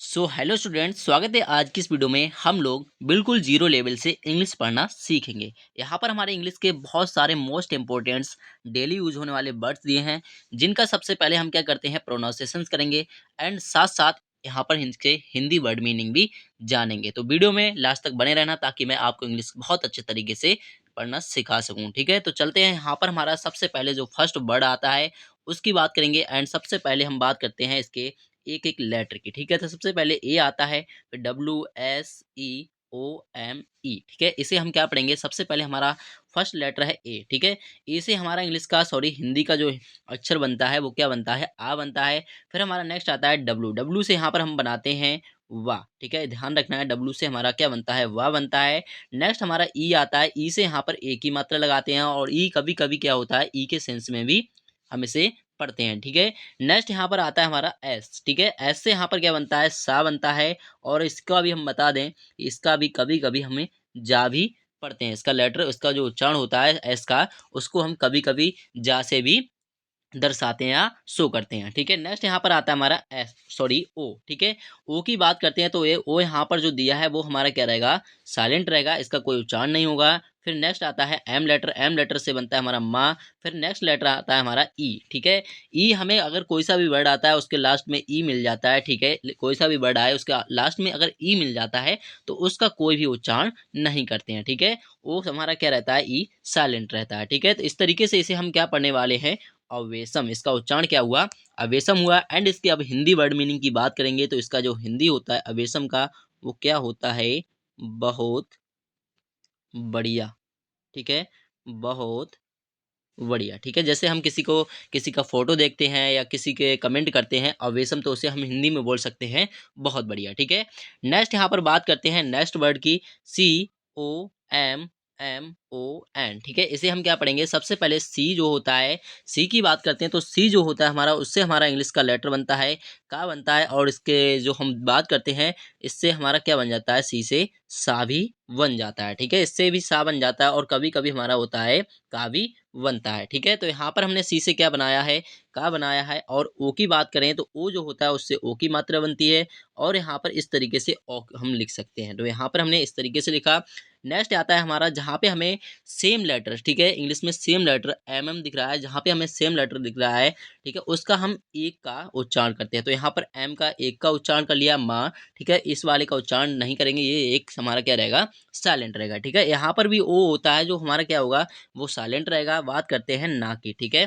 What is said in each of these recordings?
Hello students, स्वागत है। आज की इस वीडियो में हम लोग बिल्कुल जीरो लेवल से इंग्लिश पढ़ना सीखेंगे। यहाँ पर हमारे इंग्लिश के बहुत सारे मोस्ट इंपॉर्टेंट्स डेली यूज होने वाले वर्ड्स दिए हैं, जिनका सबसे पहले हम क्या करते हैं, प्रोनाउंसिएशंस करेंगे एंड साथ साथ यहाँ पर इनके हिंदी वर्ड मीनिंग भी जानेंगे। तो वीडियो में लास्ट तक बने रहना ताकि मैं आपको इंग्लिश बहुत अच्छे तरीके से पढ़ना सिखा सकूँ। ठीक है, तो चलते हैं। यहाँ पर हमारा सबसे पहले जो फर्स्ट वर्ड आता है उसकी बात करेंगे एंड सबसे पहले हम बात करते हैं इसके एक एक लेटर की। ठीक है, तो सबसे पहले ए आता है, फिर WSEOME। ठीक है, इसे हम क्या पढ़ेंगे, सबसे पहले हमारा फर्स्ट लेटर है ए। ठीक है, ए से हमारा इंग्लिश का हिंदी का जो अक्षर बनता है वो क्या बनता है, आ बनता है। फिर हमारा नेक्स्ट आता है डब्लू। डब्लू से यहाँ पर हम बनाते हैं वाह। ठीक है, ध्यान रखना है, डब्लू से हमारा क्या बनता है, वाह बनता है। नेक्स्ट हमारा ई आता है। ई से यहाँ पर ए की मात्रा लगाते हैं और ई कभी कभी क्या होता है, ई के सेंस में भी हम इसे पढ़ते हैं। ठीक है, नेक्स्ट यहाँ पर आता है हमारा एस। ठीक है, एस से यहाँ पर क्या बनता है, सा बनता है। और इसका भी हम बता दें, इसका भी कभी कभी हमें जा भी पढ़ते हैं। इसका लेटर, इसका जो उच्चारण होता है एस का, उसको हम कभी कभी जा से भी दर्शाते हैं या शो करते हैं। ठीक है, नेक्स्ट यहाँ पर आता है हमारा ओ। ठीक है, ओ की बात करते हैं तो ये ओ यहाँ पर जो दिया है वो हमारा क्या रहेगा, साइलेंट रहेगा, इसका कोई उच्चारण नहीं होगा। फिर नेक्स्ट आता है एम लेटर। एम लेटर से बनता है हमारा माँ। फिर नेक्स्ट लेटर आता है हमारा ई। ठीक है, ई हमें अगर कोई सा भी वर्ड आता है उसके लास्ट में ई मिल जाता है। ठीक है, कोई सा भी वर्ड आए उसका लास्ट में अगर ई मिल जाता है तो उसका कोई भी उच्चारण नहीं करते हैं। ठीक है, वो हमारा क्या रहता है, ई साइलेंट रहता है। ठीक है, तो इस तरीके से इसे हम क्या पढ़ने वाले हैं, अवेशम। इसका उच्चारण क्या हुआ, अवेशम हुआ। एंड इसके अब हिंदी वर्ड मीनिंग की बात करेंगे तो इसका जो हिंदी होता है अवेशम का, वो क्या होता है, बहुत बढ़िया। ठीक है, बहुत बढ़िया। ठीक है, जैसे हम किसी का फोटो देखते हैं या किसी के कमेंट करते हैं अवेशम, तो उसे हम हिंदी में बोल सकते हैं बहुत बढ़िया। ठीक है, नेक्स्ट यहाँ पर बात करते हैं नेक्स्ट वर्ड की, COMMON। ठीक है, इसे हम क्या पढ़ेंगे, सबसे पहले सी जो होता है, सी की बात करते हैं तो सी जो होता है हमारा, उससे हमारा इंग्लिश का लेटर बनता है, का बनता है। और इसके जो हम बात करते हैं, इससे हमारा क्या बन जाता है, सी से सा भी बन जाता है। ठीक है, इससे भी सा बन जाता है और कभी कभी हमारा होता है का भी बनता है। ठीक है, तो यहाँ पर हमने सी से क्या बनाया है, का बनाया है। और ओ की बात करें तो ओ जो होता है उससे ओ की मात्रा बनती है और यहाँ पर इस तरीके से ओ हम लिख सकते हैं। तो यहाँ पर हमने इस तरीके से लिखा। नेक्स्ट आता है हमारा, जहाँ पे हमें सेम लेटर, ठीक है, इंग्लिश में सेम लेटर दिख रहा है, जहाँ पे हमें सेम लेटर दिख रहा है, ठीक है, उसका हम एक का उच्चारण करते हैं। तो यहाँ पर एम का एक का उच्चारण कर लिया, माँ। ठीक है, इस वाले का उच्चारण नहीं करेंगे, ये एक हमारा क्या रहेगा, साइलेंट रहेगा। ठीक है, यहाँ पर भी ओ होता है जो हमारा क्या होगा, वो साइलेंट रहेगा। बात करते हैं ना की। ठीक है,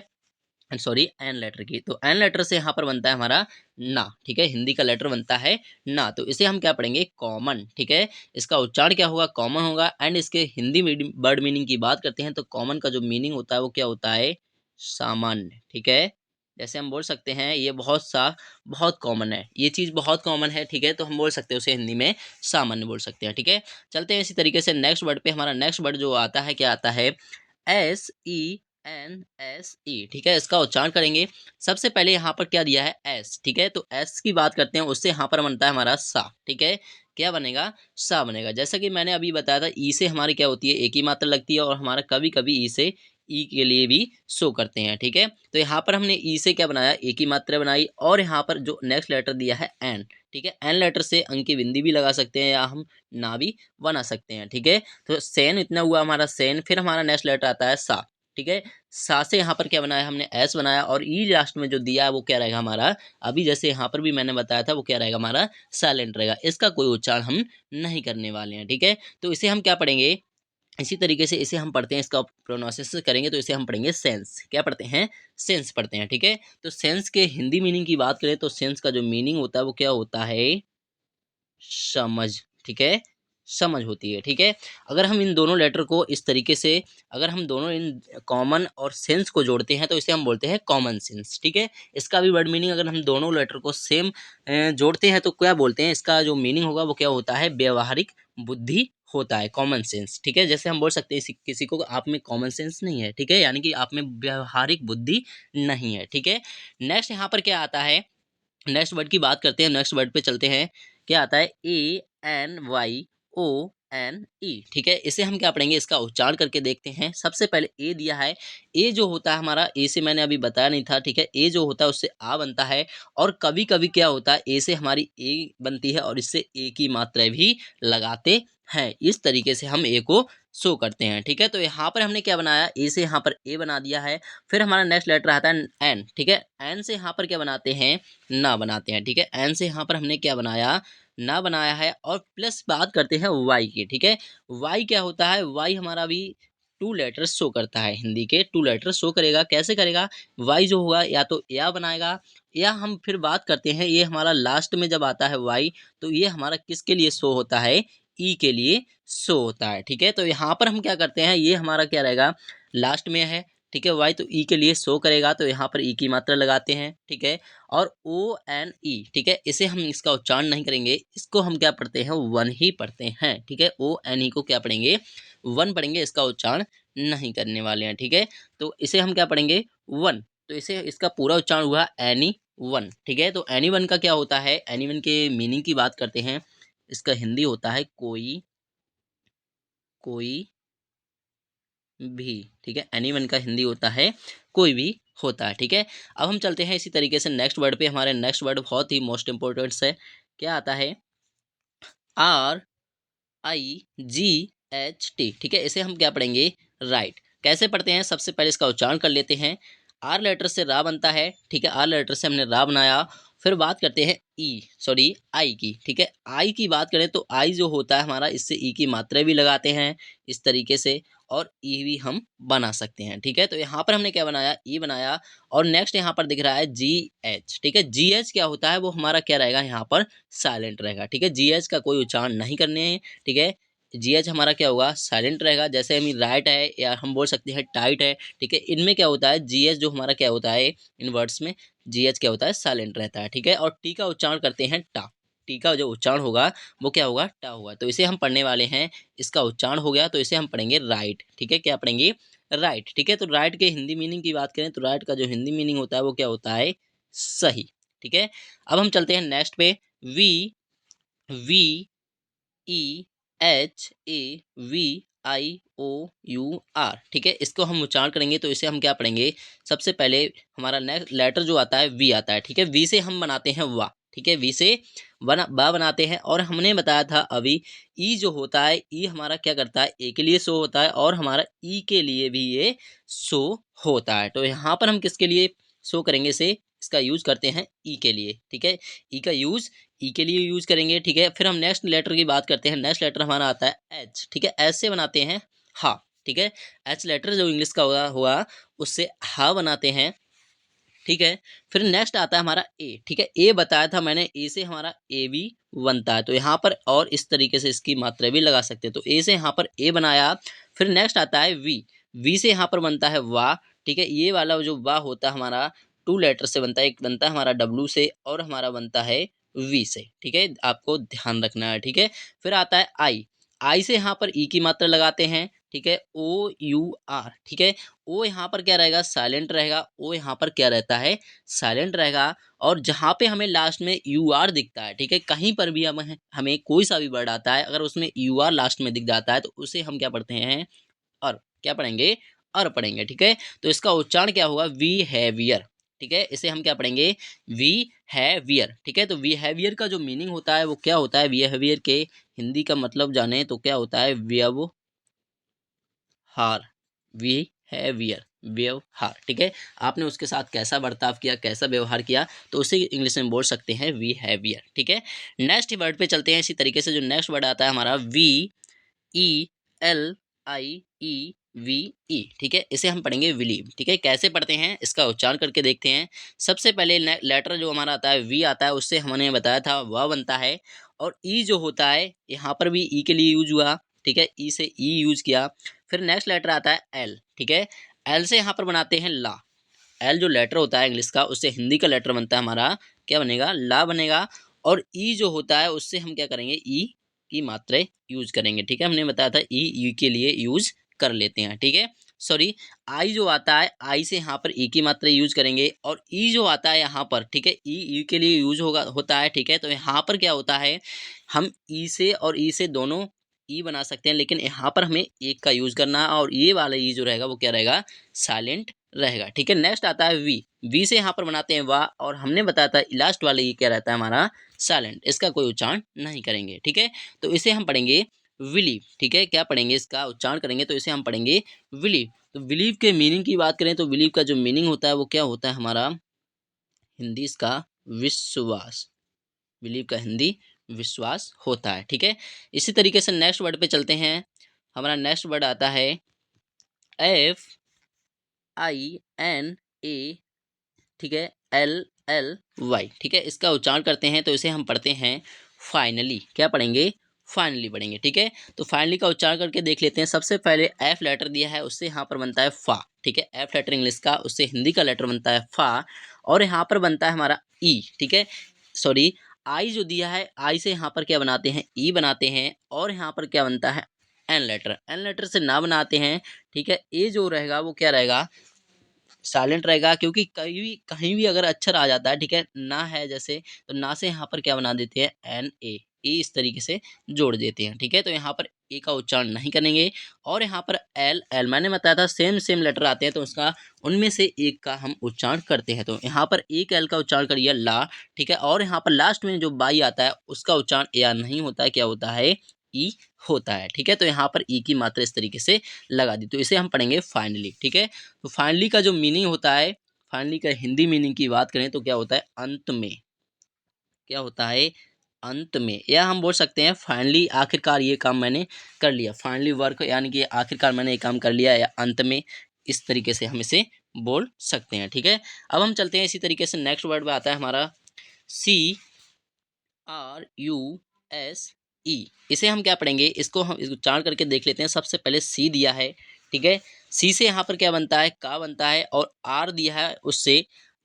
एन लेटर की, तो एन लेटर से यहाँ पर बनता है हमारा ना। ठीक है, हिंदी का लेटर बनता है ना, तो इसे हम क्या पढ़ेंगे, कॉमन। ठीक है, इसका उच्चारण क्या होगा, कॉमन होगा। एंड इसके हिंदी वर्ड मीनिंग की बात करते हैं तो कॉमन का जो मीनिंग होता है वो क्या होता है, सामान्य। ठीक है, जैसे हम बोल सकते हैं ये बहुत कॉमन है, ये चीज़ बहुत कॉमन है। ठीक है, तो हम बोल सकते हैं उसे हिंदी में सामान्य बोल सकते हैं। ठीक है, चलते हैं इसी तरीके से नेक्स्ट वर्ड पे। हमारा नेक्स्ट वर्ड जो आता है, क्या आता है, SENSE। ठीक है, इसका उच्चारण करेंगे। सबसे पहले यहाँ पर क्या दिया है, एस। ठीक है, तो एस की बात करते हैं, उससे यहाँ पर बनता है हमारा सा। ठीक है, क्या बनेगा, सा बनेगा। जैसा कि मैंने अभी बताया था, ई से हमारी क्या होती है, एक ही मात्रा लगती है और हमारा कभी कभी ई से ई के लिए भी शो करते हैं। ठीक है, तो यहाँ पर हमने ई से क्या बनाया, एक ही मात्रा बनाई। और यहाँ पर जो नेक्स्ट लेटर दिया है एन। ठीक है, एन लेटर से अंक की बिंदी भी लगा सकते हैं या हम ना भी बना सकते हैं। ठीक है, तो सेन इतना हुआ हमारा सेन। फिर हमारा नेक्स्ट लेटर आता है सा। ठीक है, सा से यहाँ पर क्या बनाया हमने, एस बनाया। और ई लास्ट में जो दिया है वो क्या रहेगा हमारा, अभी जैसे यहाँ पर भी मैंने बताया था, वो क्या रहेगा हमारा, साइलेंट रहेगा, इसका कोई उच्चारण हम नहीं करने वाले हैं। ठीक है, तो इसे हम क्या पढ़ेंगे, इसी तरीके से इसे हम पढ़ते हैं, इसका प्रोनाउंसिएशन करेंगे तो इसे हम पढ़ेंगे सेंस। क्या पढ़ते हैं, सेंस पढ़ते हैं। ठीक है, तो सेंस के हिंदी मीनिंग की बात करें तो सेंस का जो मीनिंग होता है वो क्या होता है, समझ। ठीक है, समझ होती है। ठीक है, अगर हम इन दोनों लेटर को इस तरीके से, अगर हम दोनों इन कॉमन और सेंस को जोड़ते हैं तो इसे हम बोलते हैं कॉमन सेंस। ठीक है, इसका भी वर्ड मीनिंग, अगर हम दोनों लेटर को सेम जोड़ते हैं तो क्या बोलते हैं, इसका जो मीनिंग होगा वो क्या होता है, व्यवहारिक बुद्धि होता है, कॉमन सेंस। ठीक है, जैसे हम बोल सकते हैं किसी को आप में कॉमन सेंस नहीं है। ठीक है, यानी कि आप में व्यवहारिक बुद्धि नहीं है। ठीक है, नेक्स्ट यहाँ पर क्या आता है, नेक्स्ट वर्ड की बात करते हैं, नेक्स्ट वर्ड पे चलते हैं। क्या आता है, ANYON। E, ठीक है। इसे हम क्या पढ़ेंगे, इसका उच्चारण करके देखते हैं। सबसे पहले ए दिया है, ए जो होता है हमारा, ए से मैंने अभी बताया नहीं था, ठीक है। ए जो होता है उससे आ बनता है, और कभी कभी क्या होता है, ए से हमारी ए बनती है और इससे ए की मात्रा भी लगाते हैं। इस तरीके से हम ए को शो करते हैं, ठीक है। तो यहाँ पर हमने क्या बनाया, ए से यहाँ पर ए बना दिया है। फिर हमारा नेक्स्ट लेटर आता है एन, ठीक है। एन से यहाँ पर क्या बनाते हैं, ना बनाते हैं, ठीक है। एन से यहाँ पर हमने क्या बनाया, ना बनाया है। और प्लस बात करते हैं वाई की, ठीक है। वाई क्या होता है, वाई हमारा भी टू लेटर्स शो करता है, हिंदी के टू लेटर्स शो करेगा। कैसे करेगा, वाई जो होगा या तो या बनाएगा, या हम फिर बात करते हैं, ये हमारा लास्ट में जब आता है वाई, तो ये हमारा किसके लिए शो होता है, ई के लिए शो होता है, ठीक है। तो यहाँ पर हम क्या करते हैं, ये हमारा क्या रहेगा, लास्ट में है, ठीक है। वाई तो ई के लिए शो करेगा, तो यहाँ पर ई की मात्रा लगाते हैं, ठीक है। और ओ एन ई, ठीक है, इसे हम इसका उच्चारण नहीं करेंगे, इसको हम क्या पढ़ते हैं, वन ही पढ़ते हैं, ठीक है। ओ एन ई को क्या पढ़ेंगे, वन पढ़ेंगे, इसका उच्चारण नहीं करने वाले हैं, ठीक है। तो इसे हम क्या पढ़ेंगे, वन। तो इसे इसका पूरा उच्चारण हुआ एनी वन, ठीक है। तो एनी वन का क्या होता है, एनी वन के मीनिंग की बात करते हैं। इसका हिंदी होता है कोई, कोई भी, ठीक है। एनी वन का हिंदी होता है कोई भी होता है, ठीक है। अब हम चलते हैं इसी तरीके से नेक्स्ट वर्ड पे। हमारे नेक्स्ट वर्ड बहुत ही मोस्ट इंपॉर्टेंट है। क्या आता है, are I ji H T, ठीक है। इसे हम क्या पढ़ेंगे, राइट। कैसे पढ़ते हैं, सबसे पहले इसका उच्चारण कर लेते हैं। आर लेटर से रा बनता है, ठीक है। आर लेटर से हमने रा बनाया। फिर बात करते हैं आई की, ठीक है। आई की बात करें तो आई जो होता है हमारा, इससे ई की मात्रा भी लगाते हैं इस तरीके से, और ई भी हम बना सकते हैं, ठीक है। तो यहाँ पर हमने क्या बनाया, ई बनाया। और नेक्स्ट यहाँ पर दिख रहा है जी एच, ठीक है। जी एच क्या होता है, वो हमारा क्या रहेगा, यहाँ पर साइलेंट रहेगा, ठीक है। जी एच का कोई उच्चारण नहीं करने हैं, ठीक है। जीएच हमारा क्या होगा, साइलेंट रहेगा। जैसे हम राइट है, या हम बोल सकते हैं टाइट है, ठीक है। इनमें क्या होता है, जीएच जो हमारा क्या होता है, इन वर्ड्स में जीएच क्या होता है, साइलेंट रहता है, ठीक है। और टी का उच्चारण करते हैं टा, टी का जो उच्चारण होगा वो क्या होगा, टा होगा। तो इसे हम पढ़ने वाले हैं, इसका उच्चारण हो गया, तो इसे हम पढ़ेंगे राइट, ठीक है। क्या पढ़ेंगे, राइट, ठीक है। तो राइट के हिंदी मीनिंग की बात करें तो राइट का जो हिंदी मीनिंग होता है वो क्या होता है, सही, ठीक है। अब हम चलते हैं नेक्स्ट पे। V, V E H A V I O U R, ठीक है। इसको हम उच्चारण करेंगे तो इसे हम क्या पढ़ेंगे, सबसे पहले हमारा नेक्स्ट लेटर जो आता है वी आता है, ठीक है। वी से हम बनाते हैं वा, ठीक है। वी से बा बनाते हैं। और हमने बताया था अभी, ई जो होता है, ई हमारा क्या करता है, ए के लिए शो होता है, और हमारा ई के लिए भी ये शो होता है। तो यहाँ पर हम किसके लिए शो करेंगे, इसे इसका यूज करते हैं ई के लिए, ठीक है। ई का यूज ई के लिए यूज करेंगे, ठीक है। फिर हम नेक्स्ट लेटर की बात करते हैं। नेक्स्ट लेटर हमारा आता है एच, ठीक है। एच से बनाते हैं हा, ठीक है। एच लेटर जो इंग्लिश का हुआ उससे हा बनाते हैं, ठीक है। फिर नेक्स्ट आता है हमारा ए, ठीक है। ए बताया था मैंने, ए से हमारा ए भी बनता है, तो यहाँ पर और इस तरीके से इसकी मात्रा भी लगा सकते हैं। तो ए से यहाँ पर ए बनाया। फिर नेक्स्ट आता है वी, वी से यहाँ पर बनता है वाह, ठीक है। ये वाला जो वाह होता है हमारा टू लेटर से बनता है, एक बनता है हमारा डब्लू से और हमारा बनता है वी से, ठीक है। आपको ध्यान रखना है, ठीक है। फिर आता है आई, आई से यहाँ पर ई की मात्रा लगाते हैं, ठीक है। ओ यू आर, ठीक है। ओ यहाँ पर क्या रहेगा, साइलेंट रहेगा। ओ यहाँ पर क्या रहता है, साइलेंट रहेगा। और जहाँ पे हमें लास्ट में यू आर दिखता है, ठीक है, कहीं पर भी हमें कोई सा भी वर्ड आता है, अगर उसमें यू आर लास्ट में दिख जाता है तो उसे हम क्या पढ़ते हैं, और क्या पढ़ेंगे, और पढ़ेंगे, ठीक है। तो इसका उच्चारण क्या होगा, वी हैवियर, ठीक है। इसे हम क्या पढ़ेंगे, वी हैवियर, ठीक है। तो वी हैवियर का जो मीनिंग होता है वो क्या होता है, वी हैवियर के हिंदी का मतलब जाने तो क्या होता है, व्यवहार, वी हैवियर, व्यवहार, ठीक है। आपने उसके साथ कैसा बर्ताव किया, कैसा व्यवहार किया, तो उसे इंग्लिश में बोल सकते हैं वी हैवियर, ठीक है। नेक्स्ट वर्ड पे चलते हैं। इसी तरीके से जो नेक्स्ट वर्ड आता है हमारा V E L I E V E, ठीक है। इसे हम पढ़ेंगे विलीव, ठीक है। कैसे पढ़ते हैं, इसका उच्चारण करके देखते हैं। सबसे पहले लेटर जो हमारा आता है वी आता है, उससे हमने बताया था वह बनता है। और ई जो होता है, यहाँ पर भी ई के लिए यूज हुआ, ठीक है। ई से ई यूज किया। फिर नेक्स्ट लेटर आता है एल, ठीक है। एल से यहाँ पर बनाते हैं ला। एल जो लेटर होता है इंग्लिश का, उससे हिंदी का लेटर बनता है हमारा, क्या बनेगा, ला बनेगा। और ई जो होता है उससे हम क्या करेंगे, ई की मात्रा यूज करेंगे, ठीक है। हमने बताया था ई यू के लिए यूज कर लेते हैं, ठीक है। सॉरी, आई जो आता है, आई से यहाँ पर ई की मात्रा यूज करेंगे। और ई जो आता है यहाँ पर, ठीक है, ई यू के लिए यूज होता है, ठीक है। तो यहाँ पर क्या होता है, हम ई से और ई से दोनों ई बना सकते हैं, लेकिन यहाँ पर हमें एक का यूज़ करना है और ये वाला ई जो रहेगा वो क्या रहेगा, साइलेंट रहेगा। ठीक है, नेक्स्ट आता है वी। वी से यहाँ पर बनाते हैं वाह, और हमने बताया था लास्ट वाला ई क्या रहता है हमारा, साइलेंट, इसका कोई उच्चारण नहीं करेंगे। ठीक है, तो इसे हम पढ़ेंगे विलीव। ठीक है, क्या पढ़ेंगे, इसका उच्चारण करेंगे तो इसे हम पढ़ेंगे विलीव। तो विलीव के मीनिंग की बात करें तो विलीव का जो मीनिंग होता है वो क्या होता है हमारा, हिंदी इसका विश्वास। बिलीव का हिंदी विश्वास होता है। ठीक है, इसी तरीके से नेक्स्ट वर्ड पे चलते हैं। हमारा नेक्स्ट वर्ड आता है FINA, ठीक है, LLY। ठीक है, इसका उच्चारण करते हैं तो इसे हम पढ़ते हैं फाइनली। क्या पढ़ेंगे, फाइनली पढ़ेंगे। ठीक है, तो फाइनली का उच्चारण करके देख लेते हैं। सबसे पहले एफ लेटर दिया है, उससे यहाँ पर बनता है फा। ठीक है, एफ लेटर इंग्लिश का, उससे हिंदी का लेटर बनता है फा, और यहाँ पर बनता है हमारा ई। ठीक है, सॉरी, आई जो दिया है, आई से यहाँ पर क्या बनाते हैं, ई बनाते हैं, और यहाँ पर क्या बनता है, एन लेटर। एन लेटर से ना बनाते हैं। ठीक है, ए जो रहेगा वो क्या रहेगा, साइलेंट रहेगा, क्योंकि कहीं भी अगर अक्षर आ जाता है, ठीक है, ना है जैसे, तो ना से यहाँ पर क्या बना देते हैं, एन ए, इस तरीके से जोड़ देते हैं। ठीक है, तो यहाँ पर ए का उच्चारण नहीं करेंगे, और यहाँ पर एल, एल मैंने बताया था सेम सेम लेटर आते हैं तो उसका, उनमें से एक का हम उच्चारण करते हैं। तो यहाँ पर एक एल का उच्चारण करिए ला। ठीक है, और यहाँ पर लास्ट में जो बाई आता है उसका उच्चारण या नहीं होता है, क्या होता है, ई होता है। ठीक है, तो यहाँ पर ई की मात्रा इस तरीके से लगा दी, तो इसे हम पढ़ेंगे फाइनली। ठीक है, तो फाइनली का जो मीनिंग होता है, फाइनली का हिंदी मीनिंग की बात करें तो क्या होता है, अंत में। क्या होता है, अंत में, या हम बोल सकते हैं फाइनली, आखिरकार ये काम मैंने कर लिया। फाइनली वर्क, यानी कि आखिरकार मैंने ये काम कर लिया, या अंत में, इस तरीके से हम इसे बोल सकते हैं। ठीक है, अब हम चलते हैं इसी तरीके से नेक्स्ट वर्ड में आता है हमारा CRUSE। इसे हम क्या पढ़ेंगे, इसको हम इसको उच्चारण करके देख लेते हैं। सबसे पहले सी दिया है। ठीक है, सी से यहाँ पर क्या बनता है, का बनता है, और आर दिया है, उससे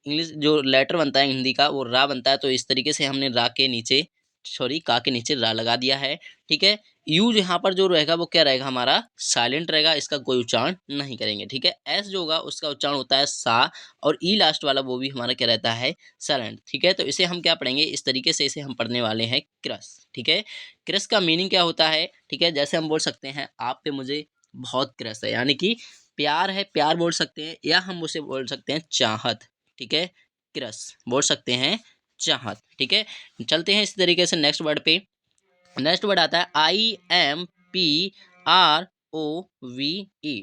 इंग्लिश जो लेटर बनता है हिंदी का वो रा बनता है। तो इस तरीके से हमने रा के नीचे, सॉरी, का के नीचे रा लगा दिया है। ठीक है, यू यहाँ पर जो रहेगा वो क्या रहेगा हमारा, साइलेंट रहेगा, इसका कोई उच्चारण नहीं करेंगे। ठीक है, एस जो होगा उसका उच्चारण होता है सा, और ई लास्ट वाला वो भी हमारा क्या रहता है, साइलेंट। ठीक है, तो इसे हम क्या पढ़ेंगे, इस तरीके से इसे हम पढ़ने वाले हैं क्रश। ठीक है, क्रश का मीनिंग क्या होता है, ठीक है, जैसे हम बोल सकते हैं आप पे मुझे बहुत क्रश है, यानी कि प्यार है, प्यार बोल सकते हैं, या हम उसे बोल सकते हैं चाहत। ठीक है, क्रश बोल सकते हैं चाहत। ठीक है, चलते हैं इस तरीके से नेक्स्ट वर्ड पे। नेक्स्ट वर्ड आता है IMPROVE।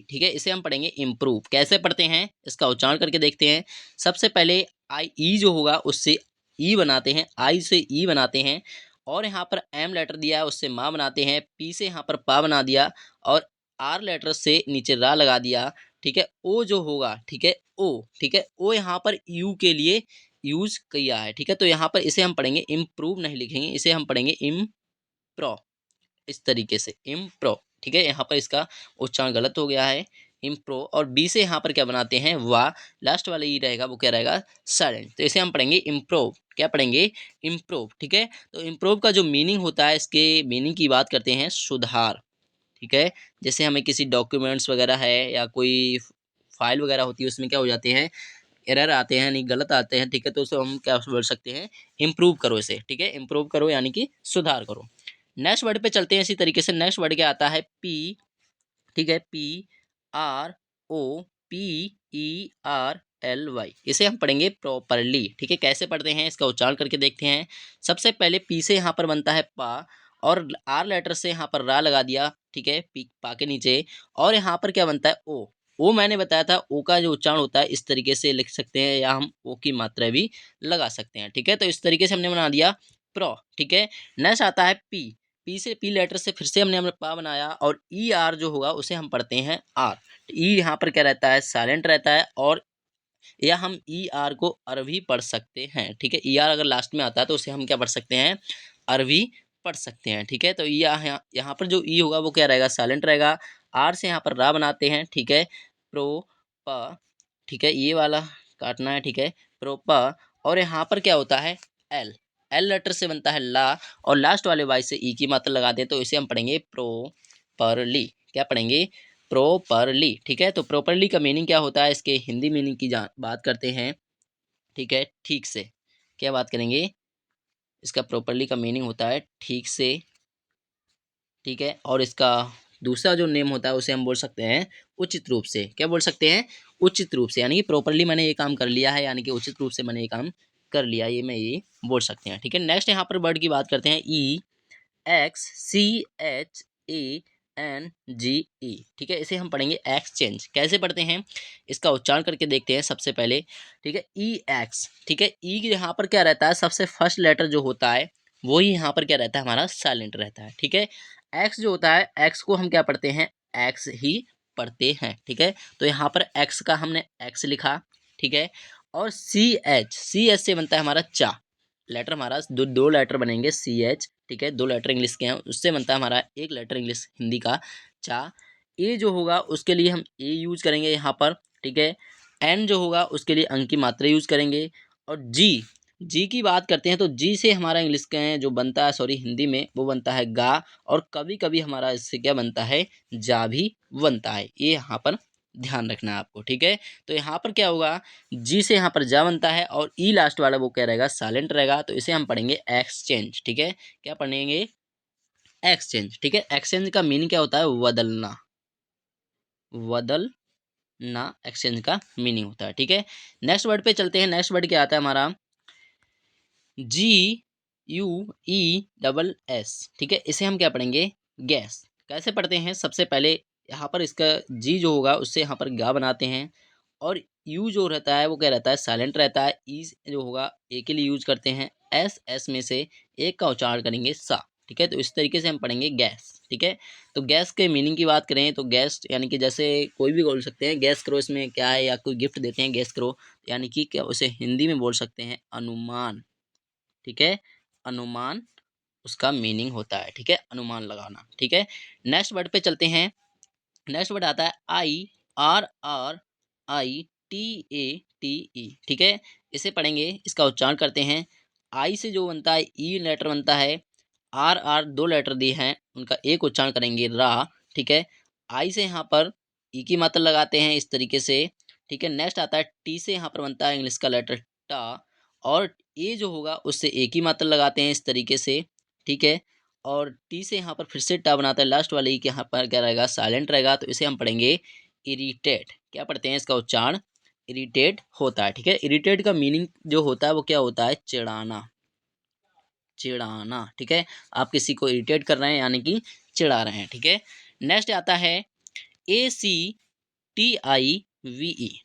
ठीक है, इसे हम पढ़ेंगे इम्प्रूव। कैसे पढ़ते हैं, इसका उच्चारण करके देखते हैं। सबसे पहले आई ई जो होगा उससे ई बनाते हैं, आई से ई बनाते हैं, और यहाँ पर एम लेटर दिया है उससे माँ बनाते हैं, पी से यहाँ पर पा बना दिया, और आर लेटर से नीचे रा लगा दिया। ठीक है, ओ जो होगा, ठीक है, ओ, ठीक है, ओ यहाँ पर यू के लिए यूज किया है। ठीक है, तो यहाँ पर इसे हम पढ़ेंगे इम्प्रूव नहीं लिखेंगे, इसे हम पढ़ेंगे प्रो, इस तरीके से इम्प्रो। ठीक है, यहाँ पर इसका उच्चारण गलत हो गया है, इम्प्रो, और बी से यहाँ पर क्या बनाते हैं, वाह, लास्ट वाला ई रहेगा वो क्या रहेगा, साइलेंट। तो इसे हम पढ़ेंगे इम्प्रोव। क्या पढ़ेंगे, इम्प्रोव। ठीक है, तो इम्प्रोव का जो मीनिंग होता है, इसके मीनिंग की बात करते हैं, सुधार। ठीक है, जैसे हमें किसी डॉक्यूमेंट्स वगैरह है या कोई फाइल वगैरह होती है, उसमें क्या हो जाते हैं, एरर आते हैं, नहीं गलत आते हैं। ठीक है, तो उसे हम क्या बोल सकते हैं, इम्प्रूव करो इसे। ठीक है, इम्प्रूव करो यानी कि सुधार करो। नेक्स्ट वर्ड पे चलते हैं इसी तरीके से। नेक्स्ट वर्ड क्या आता है, पी। ठीक है, PROPERLY, इसे हम पढ़ेंगे प्रॉपरली। ठीक है, कैसे पढ़ते हैं, इसका उच्चारण करके देखते हैं। सबसे पहले पी से यहाँ पर बनता है पा, और आर लेटर से यहाँ पर रा लगा दिया। ठीक है, पी पा के नीचे, और यहाँ पर क्या बनता है, ओ मैंने बताया था, ओ का जो उच्चारण होता है इस तरीके से लिख सकते हैं, या हम ओ की मात्रा भी लगा सकते हैं। ठीक है, तो इस तरीके से हमने बना दिया प्रो। ठीक है, नेक्स्ट आता है पी। पी से, पी लेटर से फिर से हमने पा बनाया, और ई आर जो होगा उसे हम पढ़ते हैं आर। ई यहाँ पर क्या रहता है, साइलेंट रहता है, और या हम ई आर को अर भी पढ़ सकते हैं। ठीक है, ई आर अगर लास्ट में आता है तो उसे हम क्या पढ़ सकते हैं, अर भी पढ़ सकते हैं। ठीक है, तो यहाँ पर जो ई होगा वो क्या रहेगा, साइलेंट रहेगा। आर से यहाँ पर रा बनाते हैं। ठीक है, प्रो प। ठीक है, ये वाला काटना है। ठीक है, प्रोपा, और यहाँ पर क्या होता है, एल। एल लेटर से बनता है ला, और लास्ट वाले वाई से ई की मात्रा लगाते हैं, तो इसे हम पढ़ेंगे प्रोपरली। क्या पढ़ेंगे, प्रॉपरली। ठीक है, तो प्रॉपरली का मीनिंग क्या होता है, इसके हिंदी मीनिंग की बात करते हैं। ठीक है, ठीक से। क्या बात करेंगे, इसका प्रॉपरली का मीनिंग होता है ठीक से। ठीक है। और इसका दूसरा जो नेम होता है उसे हम बोल सकते हैं उचित रूप से। क्या बोल सकते हैं? उचित रूप से, यानी कि प्रॉपरली मैंने ये काम कर लिया है, यानी कि उचित रूप से मैंने ये काम कर लिया, ये मैं ये बोल सकते हैं। ठीक है। नेक्स्ट यहाँ पर वर्ड की बात करते हैं EXCHANGE। ठीक है, इसे हम पढ़ेंगे एक्सचेंज। कैसे पढ़ते हैं इसका उच्चारण करके देखते हैं सबसे पहले। ठीक है, EX। ठीक है, ई यहाँ पर क्या रहता है, सबसे फर्स्ट लेटर जो होता है वही यहाँ पर क्या रहता है, हमारा साइलेंट रहता है। ठीक है, एक्स जो होता है, एक्स को हम क्या पढ़ते हैं, एक्स ही पढ़ते हैं। ठीक है, तो यहाँ पर एक्स का हमने एक्स लिखा। ठीक है, और सी एच से बनता है हमारा चा। लेटर हमारा दो लेटर बनेंगे CH। ठीक है, दो लेटर इंग्लिश के हैं, उससे बनता है हमारा एक लेटर इंग्लिश हिंदी का चा। ए जो होगा उसके लिए हम ए यूज करेंगे यहाँ पर। ठीक है, एन जो होगा उसके लिए अंक की मात्रा यूज करेंगे। और जी की बात करते हैं तो जी से हमारा इंग्लिश के जो बनता है, सॉरी हिंदी में वो बनता है गा, और कभी कभी हमारा इससे क्या बनता है, जा भी बनता है। ये यहाँ पर ध्यान रखना है आपको। ठीक है, तो यहाँ पर क्या होगा, जी से यहाँ पर जा बनता है और ई लास्ट वाला वो क्या रहेगा, साइलेंट रहेगा, तो इसे हम पढ़ेंगे एक्सचेंज। ठीक है, क्या पढ़ेंगे, एक्सचेंज। ठीक है, एक्सचेंज का मीनिंग क्या होता है, बदलना, बदलना एक्सचेंज का मीनिंग होता है। ठीक है, नेक्स्ट वर्ड पे चलते हैं। नेक्स्ट वर्ड क्या आता है हमारा, GUESS। ठीक है, इसे हम क्या पढ़ेंगे, गैस। कैसे पढ़ते हैं, सबसे पहले यहाँ पर इसका जी जो होगा उससे यहाँ पर गा बनाते हैं, और यू जो रहता है वो क्या रहता है, साइलेंट रहता है। ई जो होगा ए के लिए यूज करते हैं। एस में से एक का उच्चारण करेंगे सा। ठीक है, तो इस तरीके से हम पढ़ेंगे गैस। ठीक है, तो गैस के मीनिंग की बात करें तो गैस यानी कि जैसे कोई भी बोल सकते हैं गैस करो इसमें क्या है, या कोई गिफ्ट देते हैं गैस करो, यानी कि क्या उसे हिंदी में बोल सकते हैं अनुमान। ठीक है, अनुमान उसका मीनिंग होता है। ठीक है, अनुमान लगाना। ठीक है, नेक्स्ट वर्ड पे चलते हैं। नेक्स्ट वर्ड आता है IRRITATE। ठीक है, इसे पढ़ेंगे, इसका उच्चारण करते हैं। आई से जो बनता है ई लेटर बनता है, आर दो लेटर दिए हैं, उनका एक उच्चारण करेंगे रा। ठीक है, आई से यहाँ पर ई की मात्रा लगाते हैं इस तरीके से। ठीक है, नेक्स्ट आता है टी से यहाँ पर बनता है इंग्लिश का लेटर टा, और ए जो होगा उससे ए की मात्रा लगाते हैं इस तरीके से। ठीक है, और टी से यहाँ पर फिर से टा बनाता है, लास्ट वाले ई के यहाँ पर क्या रहेगा, साइलेंट रहेगा, तो इसे हम पढ़ेंगे इरिटेट। क्या पढ़ते हैं, इसका उच्चारण इरिटेट होता है। ठीक है, इरिटेट का मीनिंग जो होता है वो क्या होता है, चिढ़ाना, चिढ़ाना। ठीक है, आप किसी को इरिटेट कर रहे हैं यानी कि चिढ़ा रहे हैं। ठीक है, नेक्स्ट आता है ACTIVE।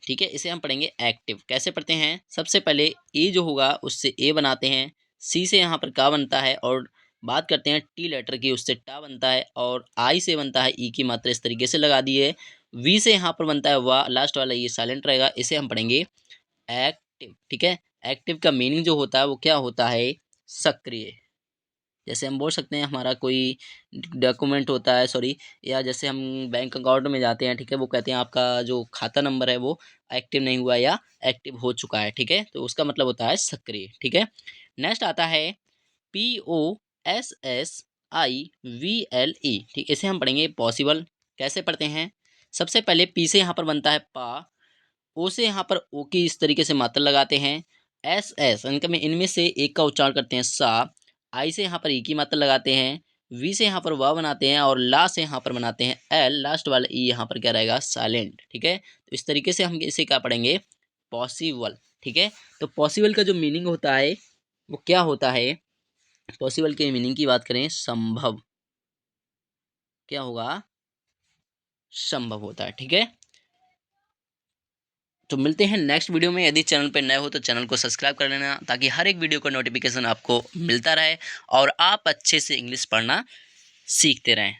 ठीक है, इसे हम पढ़ेंगे एक्टिव। कैसे पढ़ते हैं, सबसे पहले ए जो होगा उससे ए बनाते हैं, सी से यहाँ पर का बनता है, और बात करते हैं टी लेटर की, उससे टा बनता है, और आई से बनता है ई की मात्रा इस तरीके से लगा दी है। वी से यहाँ पर बनता है वाह, लास्ट वाला ये साइलेंट रहेगा, इसे हम पढ़ेंगे एक्टिव। ठीक है, एक्टिव का मीनिंग जो होता है वो क्या होता है, सक्रिय। जैसे हम बोल सकते हैं हमारा कोई डॉक्यूमेंट होता है, सॉरी, या जैसे हम बैंक अकाउंट में जाते हैं। ठीक है, वो कहते हैं आपका जो खाता नंबर है वो एक्टिव नहीं हुआ या एक्टिव हो चुका है। ठीक है, तो उसका मतलब होता है सक्रिय। ठीक है, नेक्स्ट आता है POSSIVLE। ठीक, इसे हम पढ़ेंगे पॉसिबल। कैसे पढ़ते हैं, सबसे पहले पी से यहाँ पर बनता है पा, ओ से यहाँ पर ओ की इस तरीके से मात्रा लगाते हैं, एस इनका में इनमें से एक का उच्चारण करते हैं सा, आई से यहाँ पर ई की मात्रा लगाते हैं, वी से यहाँ पर वाह बनाते हैं, और ला से यहाँ पर बनाते हैं एल, लास्ट वाला ई यहाँ पर क्या रहेगा, साइलेंट। ठीक है, तो इस तरीके से हम इसे क्या पढ़ेंगे, पॉसिबल। ठीक है, तो पॉसिबल का जो मीनिंग होता है वो क्या होता है, पॉसिबल के मीनिंग की बात करें, संभव। क्या होगा, संभव होता है। ठीक है, तो मिलते हैं नेक्स्ट वीडियो में। यदि चैनल पर नए हो तो चैनल को सब्सक्राइब कर लेना, ताकि हर एक वीडियो का नोटिफिकेशन आपको मिलता रहे और आप अच्छे से इंग्लिश पढ़ना सीखते रहें।